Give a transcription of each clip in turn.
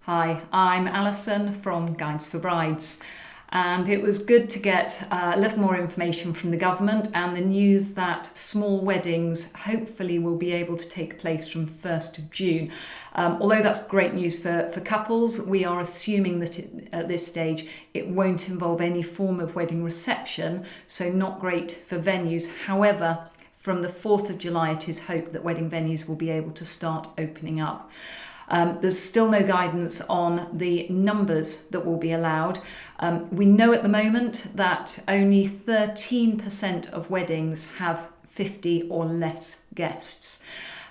Hi, I'm Alison from Guides for Brides, and it was good to get a little more information from the government and the news that small weddings hopefully will be able to take place from 1st of June. Although that's great news for couples, we are assuming that at this stage it won't involve any form of wedding reception, so not great for venues. However, from the 4th of July, it is hoped that wedding venues will be able to start opening up. There's still no guidance on the numbers that will be allowed. We know at the moment that only 13% of weddings have 50 or less guests.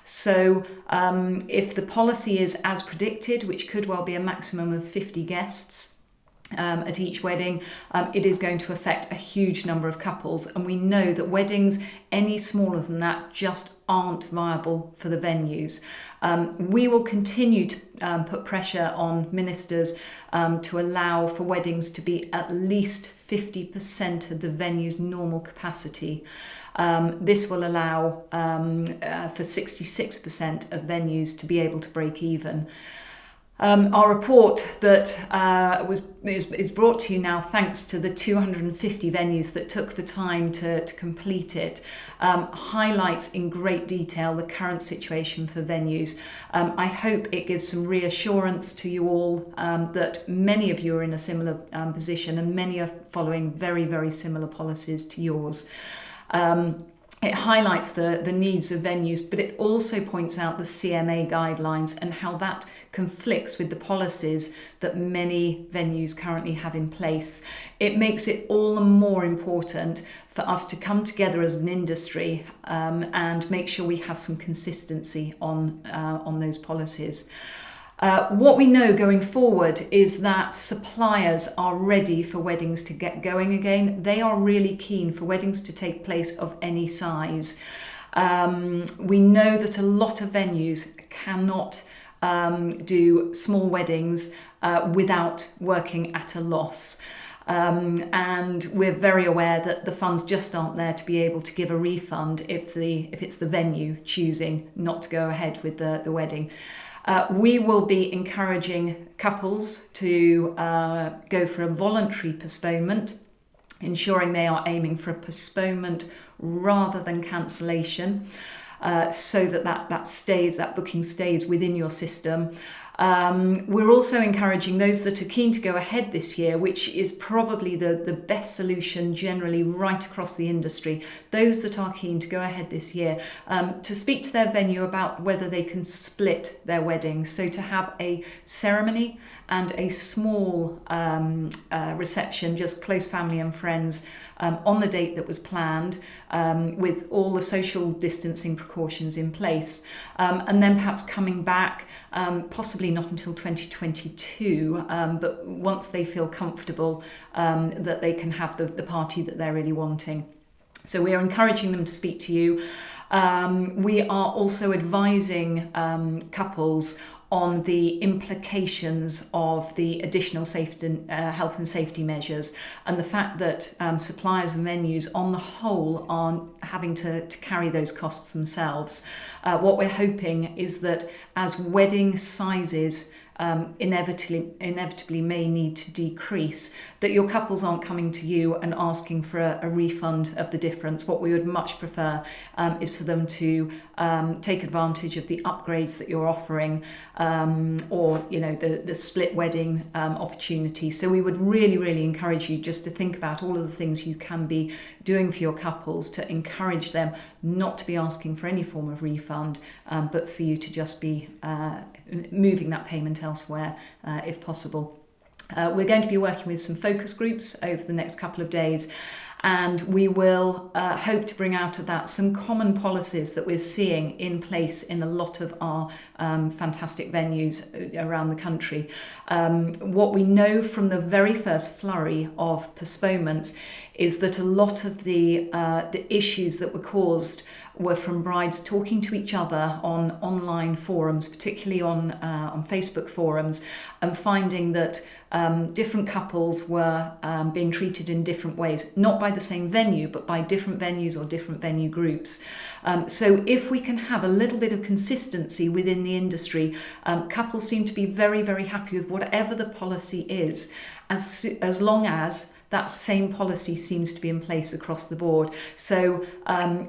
So if the policy is as predicted, which could well be a maximum of 50 guests, at each wedding, it is going to affect a huge number of couples, and we know that weddings any smaller than that just aren't viable for the venues. We will continue to put pressure on ministers to allow for weddings to be at least 50% of the venue's normal capacity. This will allow for 66% of venues to be able to break even. Our report that is brought to you now thanks to the 250 venues that took the time to complete it, highlights in great detail the current situation for venues. I hope it gives some reassurance to you all that many of you are in a similar position, and many are following very, very similar policies to yours. It highlights the needs of venues, but it also points out the CMA guidelines and how that conflicts with the policies that many venues currently have in place. It makes it all the more important for us to come together as an industry and make sure we have some consistency on those policies. What we know going forward is that suppliers are ready for weddings to get going again. They are really keen for weddings to take place of any size. We know that a lot of venues cannot do small weddings without working at a loss. And we're very aware that the funds just aren't there to be able to give a refund if it's the venue choosing not to go ahead with the wedding. We will be encouraging couples to go for a voluntary postponement, ensuring they are aiming for a postponement rather than cancellation, so that booking stays within your system. We're also encouraging those that are keen to go ahead this year, which is probably the best solution generally right across the industry. Those that are keen to go ahead this year, to speak to their venue about whether they can split their wedding. So to have a ceremony and a small reception, just close family and friends, on the date that was planned, with all the social distancing precautions in place, and then perhaps coming back, possibly not until 2022, but once they feel comfortable that they can have the party that they're really wanting. So we are encouraging them to speak to you. We are also advising couples on the implications of the additional safety, health and safety measures, and the fact that suppliers and venues on the whole are having to carry those costs themselves. What we're hoping is that as wedding sizes inevitably may need to decrease, that your couples aren't coming to you and asking for a refund of the difference. What we would much prefer is for them to take advantage of the upgrades that you're offering, or the split wedding opportunity. So we would really, really encourage you just to think about all of the things you can be doing for your couples to encourage them not to be asking for any form of refund, but for you to just be moving that payment elsewhere if possible. We're going to be working with some focus groups over the next couple of days, and we will hope to bring out of that some common policies that we're seeing in place in a lot of our fantastic venues around the country. What we know from the very first flurry of postponements is that a lot of the issues that were caused were from brides talking to each other on online forums, particularly on Facebook forums, and finding that different couples were being treated in different ways, not by the same venue, but by different venues or different venue groups. So if we can have a little bit of consistency within the industry, couples seem to be very, very happy with whatever the policy is, as long as that same policy seems to be in place across the board. So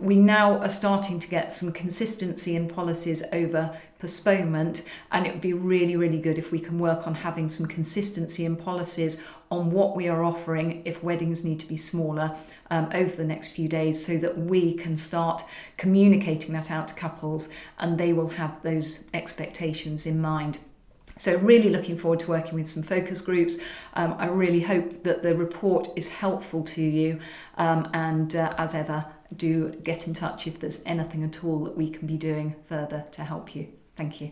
we now are starting to get some consistency in policies over postponement, and it would be really, really good if we can work on having some consistency in policies on what we are offering if weddings need to be smaller over the next few days, so that we can start communicating that out to couples and they will have those expectations in mind. So really looking forward to working with some focus groups. I really hope that the report is helpful to you, and as ever, do get in touch if there's anything at all that we can be doing further to help you. Thank you.